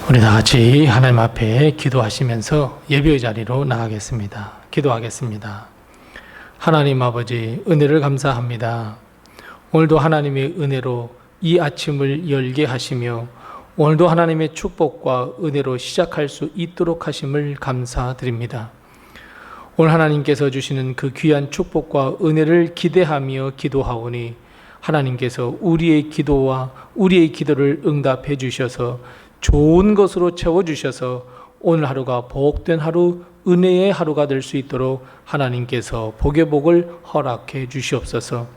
우리 다 같이 하나님 앞에 기도하시면서 예배의 자리로 나가겠습니다. 기도하겠습니다. 하나님 아버지, 은혜를 감사합니다. 오늘도 하나님의 은혜로 이 아침을 열게 하시며 오늘도 하나님의 축복과 은혜로 시작할 수 있도록 하심을 감사드립니다. 오늘 하나님께서 주시는 그 귀한 축복과 은혜를 기대하며 기도하오니 하나님께서 우리의 기도와 우리의 기도를 응답해 주셔서 좋은 것으로 채워주셔서 오늘 하루가 복된 하루, 은혜의 하루가 될 수 있도록 하나님께서 복의 복을 허락해 주시옵소서.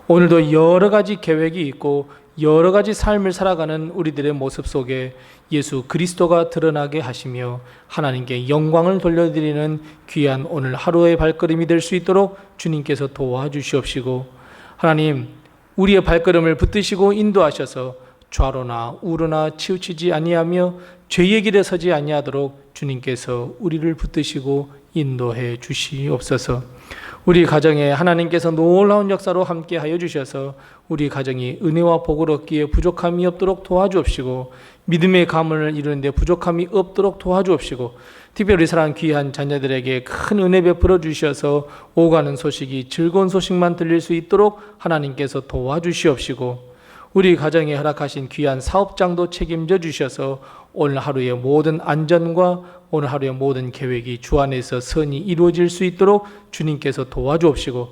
오늘도 여러 가지 계획이 있고 여러 가지 삶을 살아가는 우리들의 모습 속에 예수 그리스도가 드러나게 하시며 하나님께 영광을 돌려드리는 귀한 오늘 하루의 발걸음이 될 수 있도록 주님께서 도와주시옵시고, 하나님 우리의 발걸음을 붙드시고 인도하셔서 좌로나 우로나 치우치지 아니하며 죄의 길에 서지 아니하도록 주님께서 우리를 붙드시고 인도해 주시옵소서. 우리 가정에 하나님께서 놀라운 역사로 함께하여 주셔서 우리 가정이 은혜와 복을 얻기에 부족함이 없도록 도와주옵시고, 믿음의 가문을 이루는 데 부족함이 없도록 도와주옵시고, 특별히 사랑하는 귀한 자녀들에게 큰 은혜 베풀어 주셔서 오가는 소식이 즐거운 소식만 들릴 수 있도록 하나님께서 도와주시옵시고, 우리 가정에 허락하신 귀한 사업장도 책임져 주셔서 오늘 하루의 모든 안전과 오늘 하루의 모든 계획이 주 안에서 선이 이루어질 수 있도록 주님께서 도와주옵시고,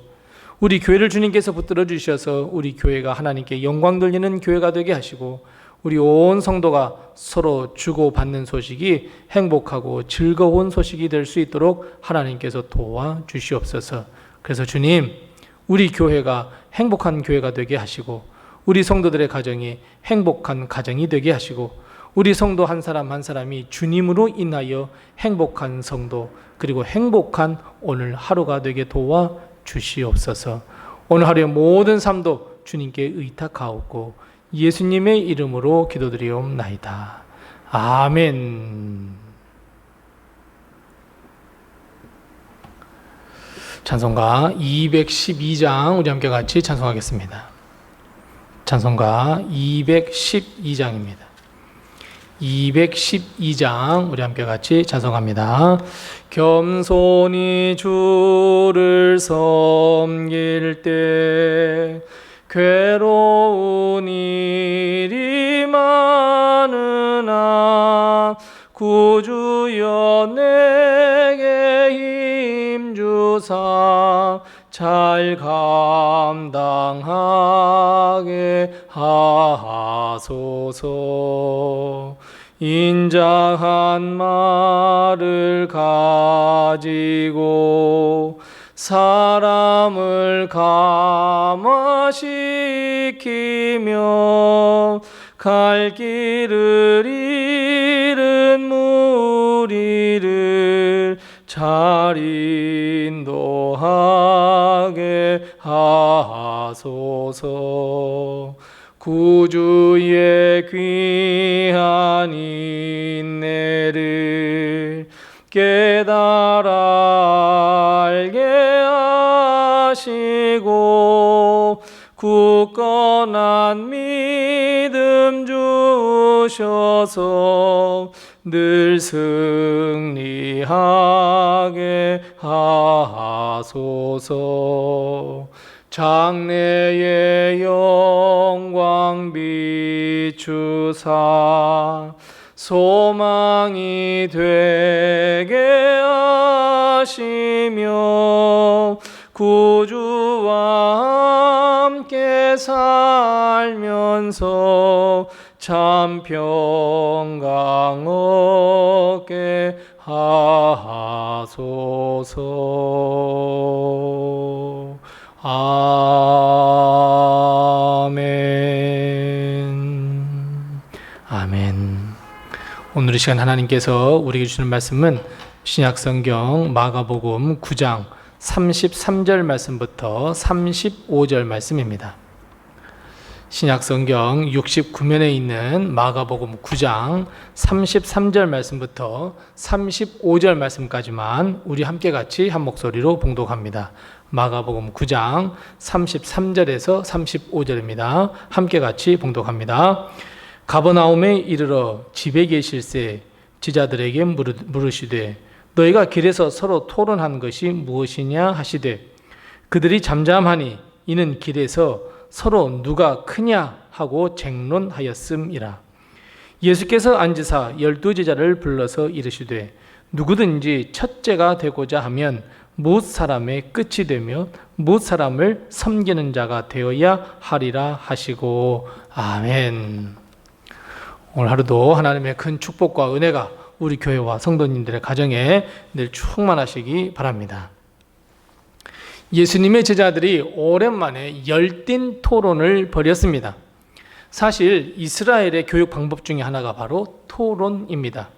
우리 교회를 주님께서 붙들어 주셔서 우리 교회가 하나님께 영광 돌리는 교회가 되게 하시고, 우리 온 성도가 서로 주고받는 소식이 행복하고 즐거운 소식이 될 수 있도록 하나님께서 도와주시옵소서. 그래서 주님, 우리 교회가 행복한 교회가 되게 하시고 우리 성도들의 가정이 행복한 가정이 되게 하시고 우리 성도 한 사람 한 사람이 주님으로 인하여 행복한 성도, 그리고 행복한 오늘 하루가 되게 도와주시옵소서. 오늘 하루의 모든 삶도 주님께 의탁하옵고 예수님의 이름으로 기도드리옵나이다. 아멘. 찬송가 212장 우리 함께 같이 찬송하겠습니다. 찬송가 212장입니다. 212장 우리 함께 같이 찬송합니다. 겸손히 주를 섬길 때 괴로운 일이 많으나 구주여 내게 힘주사 잘 감당하게 하소서. 인자한 말을 가지고 사람을 감화시키며 갈 길을 잃은 무리를 잘 인도하게 하소서. 구주의 귀한 인내를 깨달아 알게 하시고 굳건한 믿음 주셔서 늘 승리하게 하소서. 장래의 영광 비추사 소망이 되게 하시며 구주와 함께 살면서 참 평강 얻게 하소서. 아멘. 아멘. 오늘 이 시간 하나님께서 우리에게 주시는 말씀은 신약성경 마가복음 9장 33절 말씀부터 35절 말씀입니다. 신약성경 69면에 있는 마가복음 9장 33절 말씀부터 35절 말씀까지만 우리 함께 같이 한 목소리로 봉독합니다. 마가복음 9장 33절에서 35절입니다. 함께 같이 봉독합니다. 가버나움에 이르러 집에 계실새 제자들에게 물으시되 너희가 길에서 서로 토론한 것이 무엇이냐 하시되 그들이 잠잠하니 이는 길에서 서로 누가 크냐 하고 쟁론하였음이라. 예수께서 앉으사 12제자를 불러서 이르시되 누구든지 첫째가 되고자 하면 무엇 사람의 끝이 되며 무엇 사람을 섬기는 자가 되어야 하리라 하시고. 아멘. 오늘 하루도 하나님의 큰 축복과 은혜가 우리 교회와 성도님들의 가정에 늘 충만하시기 바랍니다. 예수님의 제자들이 오랜만에 열띤 토론을 벌였습니다. 사실 이스라엘의 교육 방법 중에 하나가 바로 토론입니다.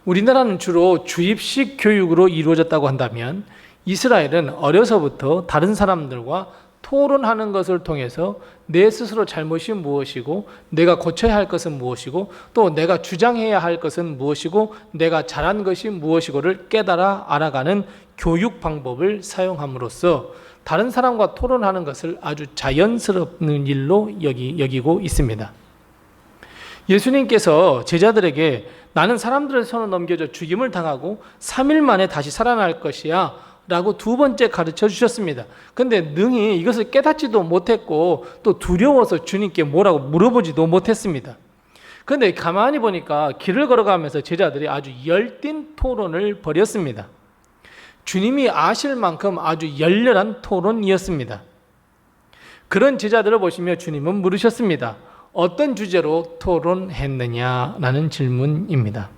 우리나라는 주로 주입식 교육으로 이루어졌다고 한다면 이스라엘은 어려서부터 다른 사람들과 토론하는 것을 통해서 내 스스로 잘못이 무엇이고 내가 고쳐야 할 것은 무엇이고 또 내가 주장해야 할 것은 무엇이고 내가 잘한 것이 무엇이고를 깨달아 알아가는 교육 방법을 사용함으로써 다른 사람과 토론하는 것을 아주 자연스러운 일로 여기고 있습니다. 예수님께서 제자들에게 나는 사람들의 손을 넘겨져 죽임을 당하고 3일 만에 다시 살아날 것이야 라고 두 번째 가르쳐 주셨습니다. 근데 능히 이것을 깨닫지도 못했고 또 두려워서 주님께 뭐라고 물어보지도 못했습니다. 그런데 가만히 보니까 길을 걸어가면서 제자들이 아주 열띤 토론을 벌였습니다. 주님이 아실 만큼 아주 열렬한 토론이었습니다. 그런 제자들을 보시며 주님은 물으셨습니다. 어떤 주제로 토론했느냐라는 질문입니다.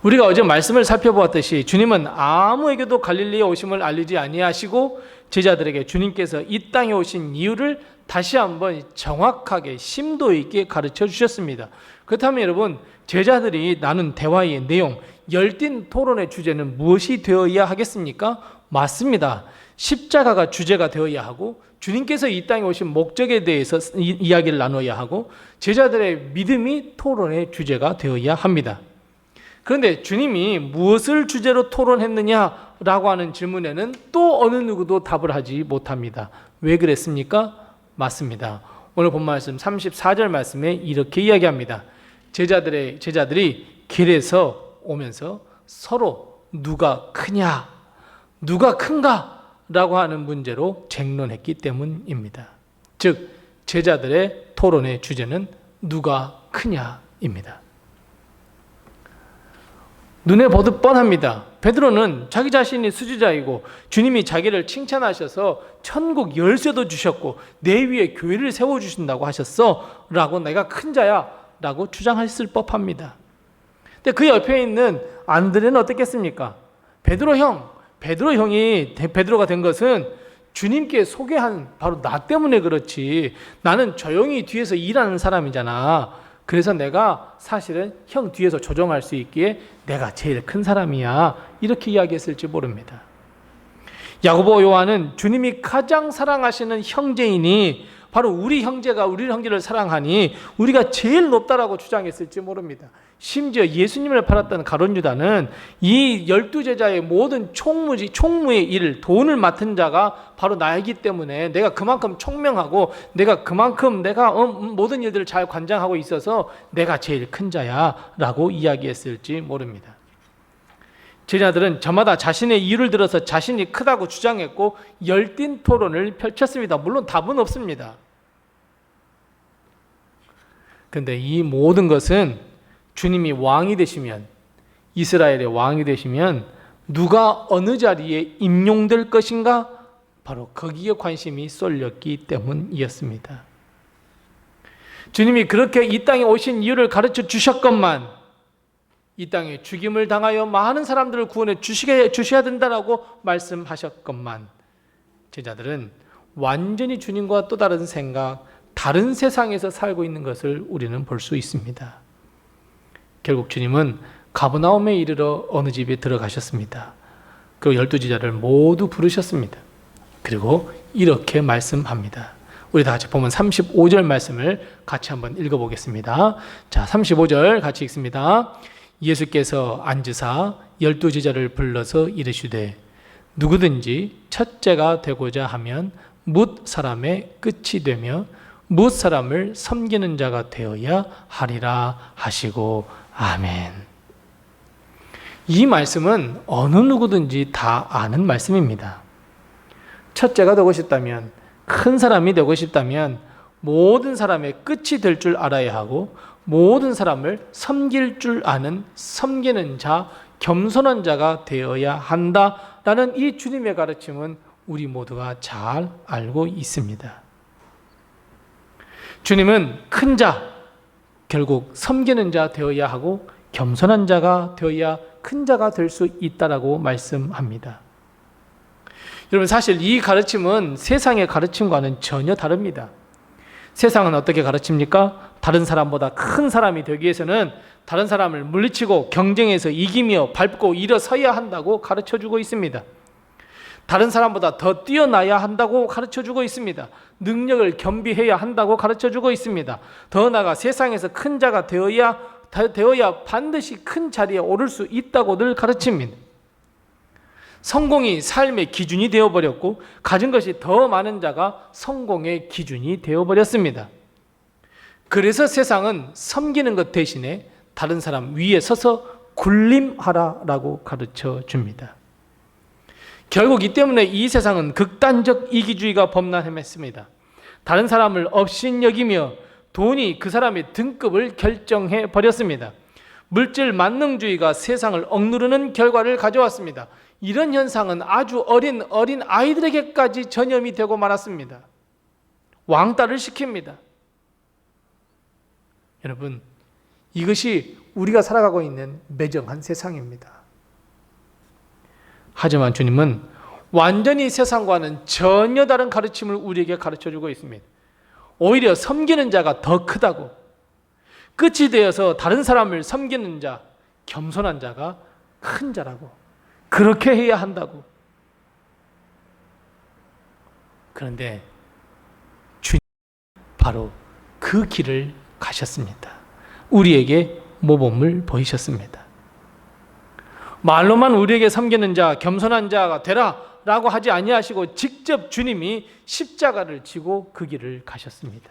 우리가 어제 말씀을 살펴보았듯이 주님은 아무에게도 갈릴리에 오심을 알리지 아니하시고 제자들에게 주님께서 이 땅에 오신 이유를 다시 한번 정확하게 심도 있게 가르쳐 주셨습니다. 그렇다면 여러분, 제자들이 나눈 대화의 내용, 열띤 토론의 주제는 무엇이 되어야 하겠습니까? 맞습니다. 십자가가 주제가 되어야 하고 주님께서 이 땅에 오신 목적에 대해서 이야기를 나눠야 하고 제자들의 믿음이 토론의 주제가 되어야 합니다. 그런데 주님이 무엇을 주제로 토론했느냐라고 하는 질문에는 또 어느 누구도 답을 하지 못합니다. 왜 그랬습니까? 맞습니다. 오늘 본 말씀 34절 말씀에 이렇게 이야기합니다. 제자들이 길에서 오면서 서로 누가 크냐, 누가 큰가 라고 하는 문제로 쟁론했기 때문입니다. 즉 제자들의 토론의 주제는 누가 크냐입니다. 눈에 보듯 뻔합니다. 베드로는 자기 자신이 수지자이고 주님이 자기를 칭찬하셔서 천국 열쇠도 주셨고 내 위에 교회를 세워주신다고 하셨어 라고 내가 큰 자야 라고 주장했을 법합니다. 근데 그 옆에 있는 안드레는 어떻겠습니까? 베드로 형이 베드로가 된 것은 주님께 소개한 바로 나 때문에 그렇지 나는 조용히 뒤에서 일하는 사람이잖아. 그래서 내가 사실은 형 뒤에서 조정할 수 있기에 내가 제일 큰 사람이야 이렇게 이야기했을지 모릅니다. 야고보 요한은 주님이 가장 사랑하시는 형제이니 바로 우리 형제가 우리 형제를 사랑하니 우리가 제일 높다라고 주장했을지 모릅니다. 심지어 예수님을 팔았던 가룟 유다는 이 12제자의 모든 총무의 일, 돈을 맡은 자가 바로 나이기 때문에 내가 그만큼 총명하고 내가 그만큼 모든 일들을 잘 관장하고 있어서 내가 제일 큰 자야 라고 이야기했을지 모릅니다. 제자들은 저마다 자신의 이유를 들어서 자신이 크다고 주장했고 열띤 토론을 펼쳤습니다. 물론 답은 없습니다. 그런데 이 모든 것은 주님이 왕이 되시면 이스라엘의 왕이 되시면 누가 어느 자리에 임용될 것인가 바로 거기에 관심이 쏠렸기 때문이었습니다. 주님이 그렇게 이 땅에 오신 이유를 가르쳐 주셨건만 이 땅에 죽임을 당하여 많은 사람들을 구원해 주셔야 된다라고 말씀하셨건만 제자들은 완전히 주님과 또 다른 생각, 다른 세상에서 살고 있는 것을 우리는 볼 수 있습니다. 결국 주님은 가버나움에 이르러 어느 집에 들어가셨습니다. 그리고 12제자를 모두 부르셨습니다. 그리고 이렇게 말씀합니다. 우리 다 같이 보면 35절 말씀을 같이 한번 읽어보겠습니다. 자, 35절 같이 읽습니다. 예수께서 앉으사 12제자를 불러서 이르시되 누구든지 첫째가 되고자 하면 뭇 사람의 끝이 되며 무엇 사람을 섬기는 자가 되어야 하리라 하시고 아멘. 이 말씀은 어느 누구든지 다 아는 말씀입니다. 첫째가 되고 싶다면, 큰 사람이 되고 싶다면 모든 사람의 끝이 될 줄 알아야 하고 모든 사람을 섬길 줄 아는 섬기는 자, 겸손한 자가 되어야 한다라는 이 주님의 가르침은 우리 모두가 잘 알고 있습니다. 주님은 큰 자, 결국 섬기는 자 되어야 하고 겸손한 자가 되어야 큰 자가 될 수 있다라고 말씀합니다. 여러분, 사실 이 가르침은 세상의 가르침과는 전혀 다릅니다. 세상은 어떻게 가르칩니까? 다른 사람보다 큰 사람이 되기 위해서는 다른 사람을 물리치고 경쟁에서 이기며 밟고 일어서야 한다고 가르쳐주고 있습니다. 다른 사람보다 더 뛰어나야 한다고 가르쳐주고 있습니다. 능력을 겸비해야 한다고 가르쳐주고 있습니다. 더 나아가 세상에서 큰 자가 되어야 반드시 큰 자리에 오를 수 있다고 늘 가르칩니다. 성공이 삶의 기준이 되어버렸고 가진 것이 더 많은 자가 성공의 기준이 되어버렸습니다. 그래서 세상은 섬기는 것 대신에 다른 사람 위에 서서 군림하라라고 가르쳐 줍니다. 결국 이 때문에 이 세상은 극단적 이기주의가 범람했습니다. 다른 사람을 업신여기며 돈이 그 사람의 등급을 결정해 버렸습니다. 물질 만능주의가 세상을 억누르는 결과를 가져왔습니다. 이런 현상은 아주 어린 아이들에게까지 전염이 되고 말았습니다. 왕따를 시킵니다. 여러분, 이것이 우리가 살아가고 있는 매정한 세상입니다. 하지만 주님은 완전히 세상과는 전혀 다른 가르침을 우리에게 가르쳐주고 있습니다. 오히려 섬기는 자가 더 크다고, 끝이 되어서 다른 사람을 섬기는 자, 겸손한 자가 큰 자라고, 그렇게 해야 한다고. 그런데 주님 바로 그 길을 가셨습니다. 우리에게 모범을 보이셨습니다. 말로만 우리에게 섬기는 자, 겸손한 자가 되라 라고 하지 아니하시고 직접 주님이 십자가를 지고 그 길을 가셨습니다.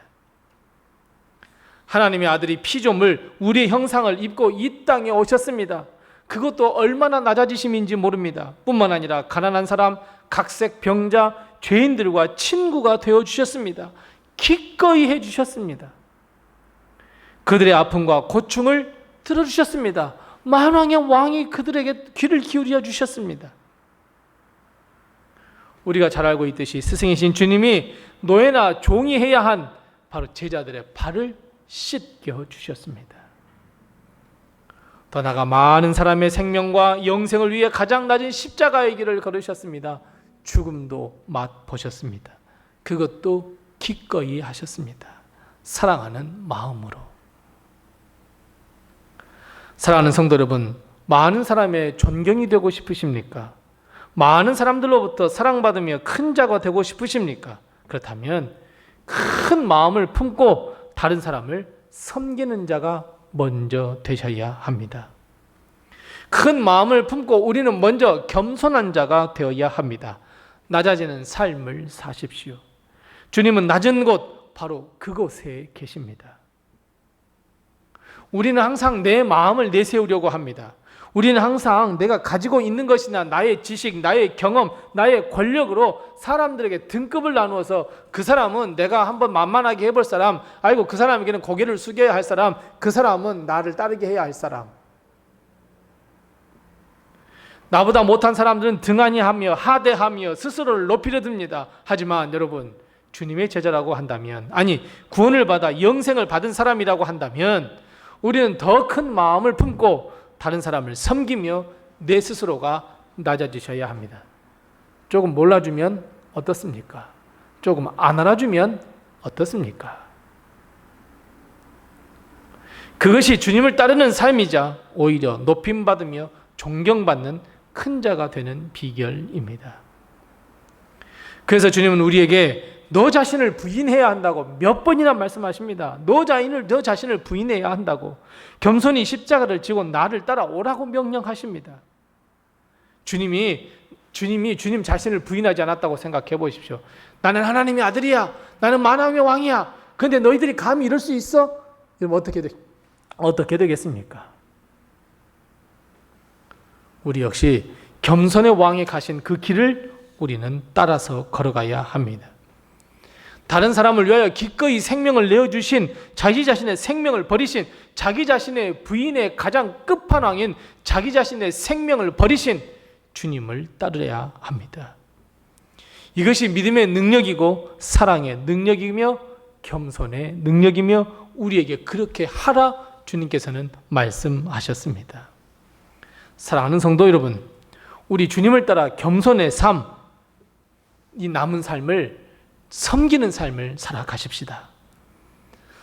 하나님의 아들이 피조물 우리의 형상을 입고 이 땅에 오셨습니다. 그것도 얼마나 낮아지심인지 모릅니다. 뿐만 아니라 가난한 사람, 각색 병자, 죄인들과 친구가 되어주셨습니다. 기꺼이 해주셨습니다. 그들의 아픔과 고충을 들어주셨습니다. 만왕의 왕이 그들에게 귀를 기울여 주셨습니다. 우리가 잘 알고 있듯이 스승이신 주님이 노예나 종이 해야 한 바로 제자들의 발을 씻겨 주셨습니다. 더 나아가 많은 사람의 생명과 영생을 위해 가장 낮은 십자가의 길을 걸으셨습니다. 죽음도 맛보셨습니다. 그것도 기꺼이 하셨습니다. 사랑하는 마음으로. 사랑하는 성도 여러분, 많은 사람의 존경이 되고 싶으십니까? 많은 사람들로부터 사랑받으며 큰 자가 되고 싶으십니까? 그렇다면 큰 마음을 품고 다른 사람을 섬기는 자가 먼저 되셔야 합니다. 큰 마음을 품고 우리는 먼저 겸손한 자가 되어야 합니다. 낮아지는 삶을 사십시오. 주님은 낮은 곳, 바로 그곳에 계십니다. 우리는 항상 내 마음을 내세우려고 합니다. 우리는 항상 내가 가지고 있는 것이나 나의 지식, 나의 경험, 나의 권력으로 사람들에게 등급을 나누어서 그 사람은 내가 한번 만만하게 해볼 사람, 아이고 그 사람에게는 고개를 숙여야 할 사람, 그 사람은 나를 따르게 해야 할 사람. 나보다 못한 사람들은 등한히하며 하대하며 스스로를 높이려 듭니다. 하지만 여러분, 주님의 제자라고 한다면, 아니 구원을 받아 영생을 받은 사람이라고 한다면 우리는 더 큰 마음을 품고 다른 사람을 섬기며 내 스스로가 낮아지셔야 합니다. 조금 몰라주면 어떻습니까? 조금 안 알아주면 어떻습니까? 그것이 주님을 따르는 삶이자 오히려 높임받으며 존경받는 큰 자가 되는 비결입니다. 그래서 주님은 우리에게 너 자신을 부인해야 한다고 몇 번이나 말씀하십니다. 너 자신을 부인해야 한다고. 겸손히 십자가를 지고 나를 따라오라고 명령하십니다. 주님이 주님 자신을 부인하지 않았다고 생각해 보십시오. 나는 하나님의 아들이야. 나는 만왕의 왕이야. 근데 너희들이 감히 이럴 수 있어? 그럼 어떻게 되겠습니까? 우리 역시 겸손의 왕이 가신 그 길을 우리는 따라서 걸어가야 합니다. 다른 사람을 위하여 기꺼이 생명을 내어주신, 자기 자신의 생명을 버리신, 자기 자신의 부인의 가장 끝판왕인 자기 자신의 생명을 버리신 주님을 따르야 합니다. 이것이 믿음의 능력이고 사랑의 능력이며 겸손의 능력이며 우리에게 그렇게 하라 주님께서는 말씀하셨습니다. 사랑하는 성도 여러분, 우리 주님을 따라 겸손의 삶, 이 남은 삶을 섬기는 삶을 살아가십시다.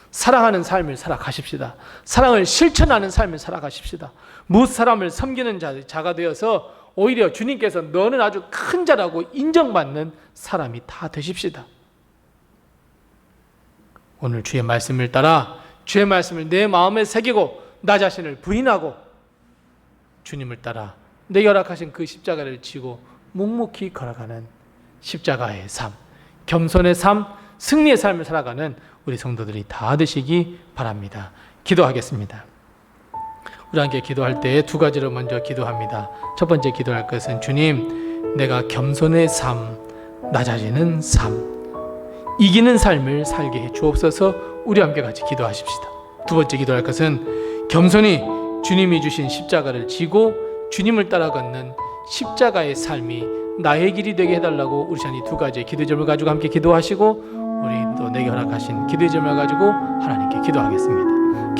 사랑하는 삶을 살아가십시다. 사랑을 실천하는 삶을 살아가십시다. 무엇 사람을 섬기는 자가 되어서 오히려 주님께서 너는 아주 큰 자라고 인정받는 사람이 다 되십시다. 오늘 주의 말씀을 따라 주의 말씀을 내 마음에 새기고 나 자신을 부인하고 주님을 따라 내게 허락하신 그 십자가를 지고 묵묵히 걸어가는 십자가의 삶, 겸손의 삶, 승리의 삶을 살아가는 우리 성도들이 다 되시기 바랍니다. 기도하겠습니다. 우리 함께 기도할 때 두 가지로 먼저 기도합니다. 첫 번째 기도할 것은 주님, 내가 겸손의 삶, 낮아지는 삶, 이기는 삶을 살게 해 주옵소서. 우리 함께 같이 기도하십시다. 두 번째 기도할 것은 겸손히 주님이 주신 십자가를 지고 주님을 따라 걷는 십자가의 삶이 나의 길이 되게 해달라고 우리 이 두 가지의 기도의 점을 가지고 함께 기도하시고 우리 또 내게 허락하신 기도의 점을 가지고 하나님께 기도하겠습니다.